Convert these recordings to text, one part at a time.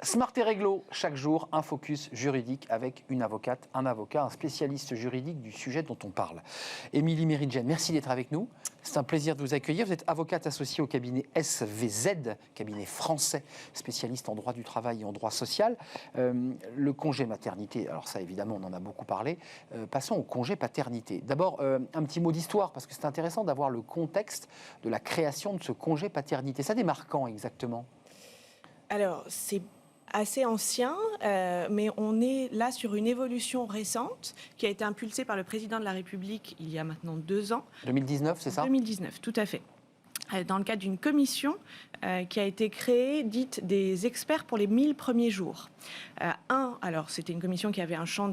Smart et Réglo, chaque jour, un focus juridique avec une avocate, un avocat, un spécialiste juridique du sujet dont on parle. Émilie Méridjen, merci d'être avec nous. C'est un plaisir de vous accueillir. Vous êtes avocate associée au cabinet SVZ, cabinet français, spécialiste en droit du travail et en droit social. Le congé maternité, alors ça évidemment on en a beaucoup parlé. Passons au congé paternité. D'abord, un petit mot d'histoire, parce que c'est intéressant d'avoir le contexte de la création de ce congé paternité. Ça démarre quand exactement ? Alors, c'est assez ancien, mais on est là sur une évolution récente qui a été impulsée par le président de la République il y a maintenant 2 ans. 2019, c'est ça ? 2019, tout à fait. Dans le cadre d'une commission qui a été créée, dite des experts pour les 1000 premiers jours. Alors c'était une commission qui avait un champ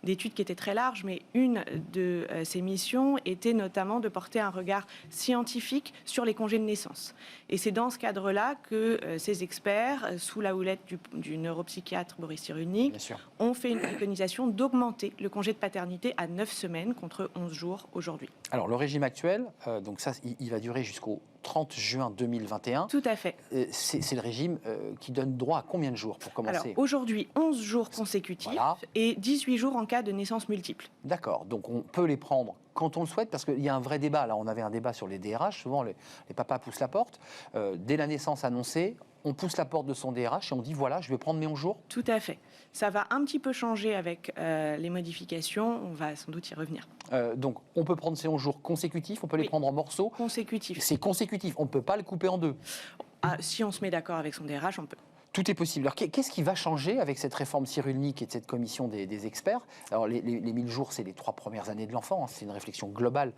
d'études qui était très large, mais une de ses missions était notamment de porter un regard scientifique sur les congés de naissance. Et c'est dans ce cadre-là que ces experts, sous la houlette du neuropsychiatre Boris Cyrulnik, ont fait une préconisation d'augmenter le congé de paternité à 9 semaines contre 11 jours aujourd'hui. Alors le régime actuel, donc ça, il va durer jusqu'au 30 juin 2021. Tout à fait. C'est le régime qui donne droit à combien de jours pour commencer ? Alors aujourd'hui, 11 jours consécutifs et 18 jours en cas de naissance multiple. D'accord, donc on peut les prendre quand on le souhaite, parce qu'il y a un vrai débat. Là, on avait un débat sur les DRH. Souvent, les papas poussent la porte. Dès la naissance annoncée, on pousse la porte de son DRH et on dit voilà, je vais prendre mes 11 jours. Tout à fait. Ça va un petit peu changer avec les modifications. On va sans doute y revenir. Donc, on peut prendre ces 11 jours consécutifs, on peut les prendre en morceaux. Consécutifs. C'est consécutif, on ne peut pas le couper en deux. Si on se met d'accord avec son DRH, on peut. Tout est possible. Alors, qu'est-ce qui va changer avec cette réforme Cyrulnik et de cette commission des experts ? Alors, les 1000 jours, c'est les 3 premières années de l'enfant. Hein. C'est une réflexion globale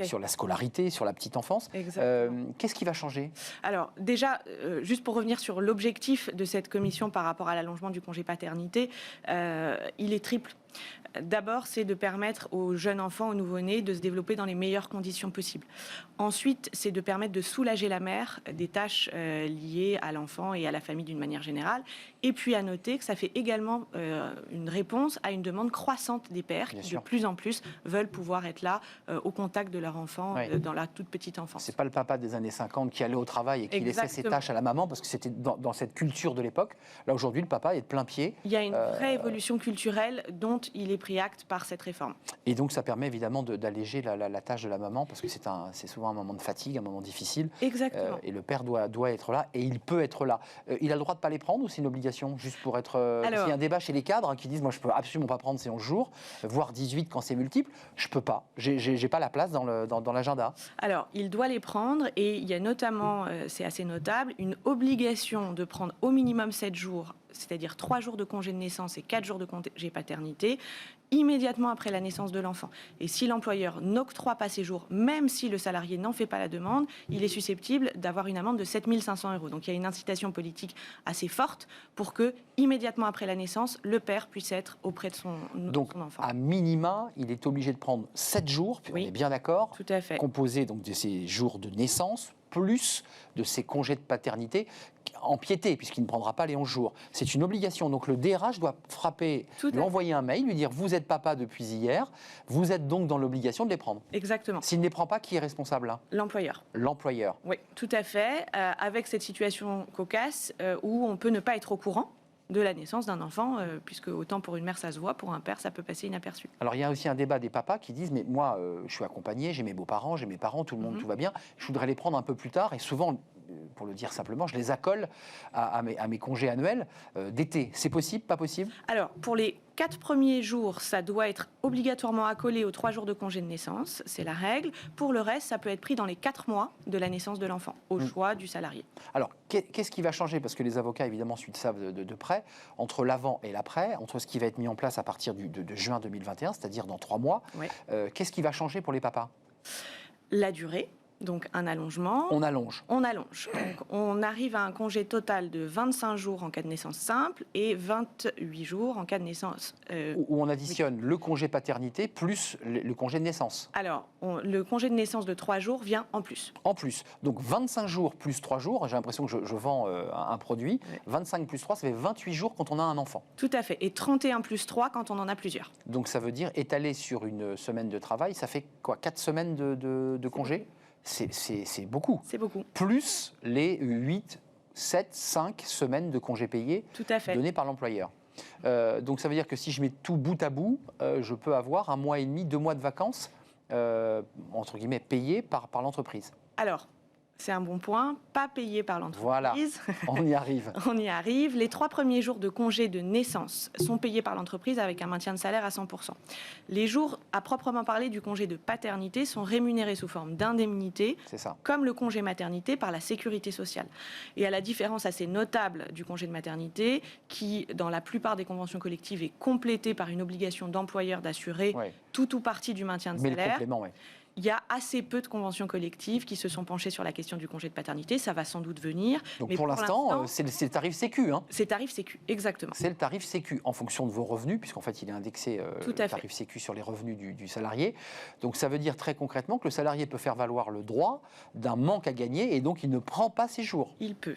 sur la scolarité, sur la petite enfance. Qu'est-ce qui va changer ? Alors, déjà, juste pour revenir sur l'objectif de cette commission par rapport à l'allongement du congé paternité, il est triple. D'abord, c'est de permettre aux jeunes enfants, aux nouveau-nés, de se développer dans les meilleures conditions possibles. Ensuite, c'est de permettre de soulager la mère des tâches liées à l'enfant et à la famille d'une manière générale. Et puis, à noter que ça fait également une réponse à une demande croissante des pères qui, de plus en plus, veulent pouvoir être là au contact de leur enfant dans la toute petite enfance. C'est pas le papa des années 50 qui allait au travail et qui laissait ses tâches à la maman, parce que c'était dans cette culture de l'époque. Là, aujourd'hui, le papa est de plein pied. Il y a une vraie évolution culturelle dont il est pris acte par cette réforme. Et donc ça permet évidemment d'alléger la tâche de la maman, parce que c'est souvent un moment de fatigue, un moment difficile. Exactement. Et le père doit être là, et il peut être là. Il a le droit de ne pas les prendre, ou c'est une obligation, juste pour être... Parce qu'il y a un débat chez les cadres qui disent, moi je ne peux absolument pas prendre ces 11 jours, voire 18 quand c'est multiple, je ne peux pas. J'ai pas la place dans l'agenda. Alors, il doit les prendre, et il y a notamment, c'est assez notable, une obligation de prendre au minimum 7 jours, c'est-à-dire 3 jours de congé de naissance et 4 jours de congé paternité, immédiatement après la naissance de l'enfant. Et si l'employeur n'octroie pas ces jours, même si le salarié n'en fait pas la demande, il est susceptible d'avoir une amende de 7 500 €. Donc il y a une incitation politique assez forte pour que, immédiatement après la naissance, le père puisse être auprès de son enfant. Donc, à minima, il est obligé de prendre 7 jours, puis on est bien d'accord, tout à fait, composés donc de ces jours de naissance, plus de ces congés de paternité empiétés, puisqu'il ne prendra pas les 11 jours. C'est une obligation. Donc le DRH doit frapper, lui envoyer un mail, lui dire « Vous êtes papa depuis hier, vous êtes donc dans l'obligation de les prendre ». Exactement. S'il ne les prend pas, qui est responsable là ? L'employeur. L'employeur. Oui, tout à fait. Avec cette situation cocasse où on peut ne pas être au courant de la naissance d'un enfant, puisque autant pour une mère ça se voit, pour un père ça peut passer inaperçu. Alors il y a aussi un débat des papas qui disent mais moi je suis accompagné, j'ai mes beaux-parents, j'ai mes parents, tout le monde, tout va bien, je voudrais les prendre un peu plus tard, et souvent, pour le dire simplement, je les accole à mes congés annuels d'été. C'est possible, pas possible ? Alors pour les 4 premiers jours, ça doit être obligatoirement accolé aux 3 jours de congé de naissance, c'est la règle. Pour le reste, ça peut être pris dans les 4 mois de la naissance de l'enfant, au choix du salarié. Alors, qu'est-ce qui va changer ? Parce que les avocats, évidemment, suivent ça de près, entre l'avant et l'après, entre ce qui va être mis en place à partir de juin 2021, c'est-à-dire dans 3 mois. Qu'est-ce qui va changer pour les papas ? La durée. Donc un allongement. On allonge. On allonge. Donc on arrive à un congé total de 25 jours en cas de naissance simple et 28 jours en cas de naissance... Où on additionne le congé paternité plus le congé de naissance. Alors, le congé de naissance de 3 jours vient en plus. En plus. Donc 25 jours plus 3 jours, j'ai l'impression que je vends un produit. 25 plus 3, ça fait 28 jours quand on a un enfant. Tout à fait. Et 31 plus 3 quand on en a plusieurs. Donc ça veut dire, étalé sur une semaine de travail, ça fait quoi, 4 semaines de congé ? C'est beaucoup. C'est beaucoup. Plus les 8 7, 5 semaines de congés payés Tout à fait. donnés par l'employeur. Donc ça veut dire que si je mets tout bout à bout, je peux avoir 1 mois et demi, 2 mois de vacances, entre guillemets, payés par l'entreprise. Alors, c'est un bon point, pas payé par l'entreprise. Voilà, on y arrive. On y arrive. Les 3 premiers jours de congé de naissance sont payés par l'entreprise avec un maintien de salaire à 100%. Les jours, à proprement parler, du congé de paternité sont rémunérés sous forme d'indemnité, C'est ça. comme le congé maternité par la sécurité sociale. Et à la différence assez notable du congé de maternité, qui, dans la plupart des conventions collectives, est complété par une obligation d'employeur d'assurer Ouais. tout ou partie du maintien de Mais le salaire. complément, oui. Il y a assez peu de conventions collectives qui se sont penchées sur la question du congé de paternité. Ça va sans doute venir. Donc mais pour l'instant, c'est le tarif Sécu. Hein. c'est tarif Sécu, exactement. C'est le tarif Sécu en fonction de vos revenus, puisqu'en fait il est indexé Tout le à fait. tarif Sécu sur les revenus du salarié. Donc ça veut dire très concrètement que le salarié peut faire valoir le droit d'un manque à gagner et donc il ne prend pas ses jours. Il peut.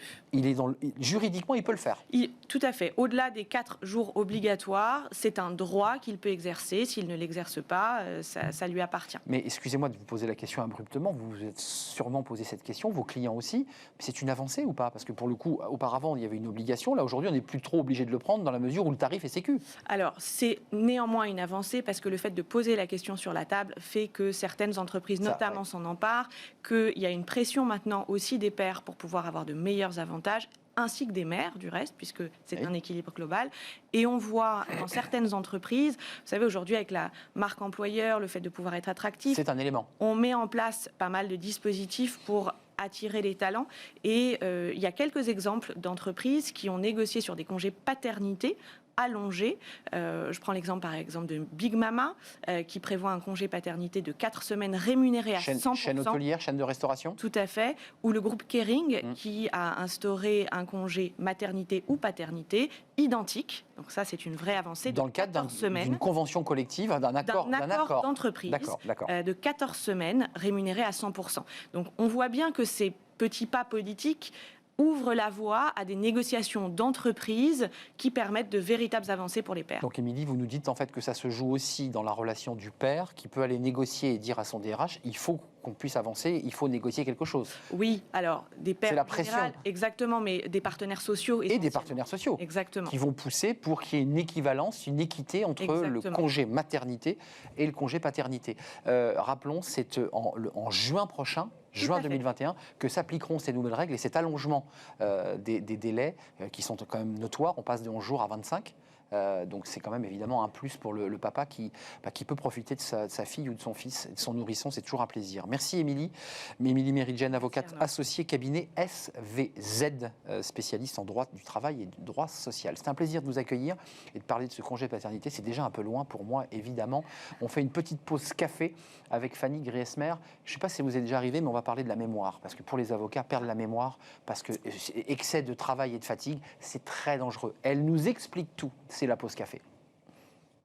Juridiquement, il peut le faire. Tout à fait. Au-delà des 4 jours obligatoires, c'est un droit qu'il peut exercer. S'il ne l'exerce pas, ça lui appartient. Mais excusez-moi de vous poser la question abruptement, vous vous êtes sûrement posé cette question, vos clients aussi. C'est une avancée ou pas? Parce que pour le coup, auparavant, il y avait une obligation. Là, aujourd'hui, on n'est plus trop obligé de le prendre dans la mesure où le tarif est Sécu. Alors, c'est néanmoins une avancée parce que le fait de poser la question sur la table fait que certaines entreprises, Ça, notamment, ouais. s'en emparent, qu'il y a une pression maintenant aussi des pairs pour pouvoir avoir de meilleurs avantages, ainsi que des mères, du reste, puisque c'est Oui. un équilibre global. Et on voit dans certaines entreprises, vous savez, aujourd'hui, avec la marque employeur, le fait de pouvoir être attractif, C'est un élément. on met en place pas mal de dispositifs pour attirer les talents. Et il y a quelques exemples d'entreprises qui ont négocié sur des congés paternité allongés. Je prends l'exemple, par exemple, de Big Mama, qui prévoit un congé paternité de 4 semaines rémunéré à 100%. Chaîne hôtelière, chaîne de restauration. Tout à fait. Ou le groupe Kering, qui a instauré un congé maternité ou paternité identique. Donc ça, c'est une vraie avancée. Dans le cadre 14 semaines. d'une convention collective, d'un accord d'entreprise D'accord. de 14 semaines rémunéré à 100%. Donc on voit bien que ces petits pas politiques ouvrent la voie à des négociations d'entreprise qui permettent de véritables avancées pour les pairs. Donc, Émilie, vous nous dites en fait que ça se joue aussi dans la relation du père qui peut aller négocier et dire à son DRH il faut qu'on puisse avancer, il faut négocier quelque chose. Oui, alors des pairs C'est la en pression. général, exactement, mais des partenaires sociaux Et des essentiellement. partenaires sociaux Exactement. qui vont pousser pour qu'il y ait une équivalence, une équité entre le Exactement. congé maternité et le congé paternité. Rappelons, c'est en juin prochain, juin à fait. 2021, que s'appliqueront ces nouvelles règles et cet allongement des délais qui sont quand même notoires. On passe de 11 jours à 25. Donc c'est quand même évidemment un plus pour le papa qui peut profiter de sa fille ou de son fils, de son nourrisson, c'est toujours un plaisir. Merci Émilie. Émilie Méridjen, avocate Arnaud. associée cabinet SVZ, spécialiste en droit du travail et du droit social. C'est un plaisir de vous accueillir et de parler de ce congé paternité. C'est déjà un peu loin pour moi, évidemment. On fait une petite pause café avec Fanny Griesmer. Je ne sais pas si vous êtes déjà arrivé, mais on va parler de la mémoire. Parce que pour les avocats, perdre la mémoire, parce que excès de travail et de fatigue, c'est très dangereux. Elle nous explique tout. C'est la pause café.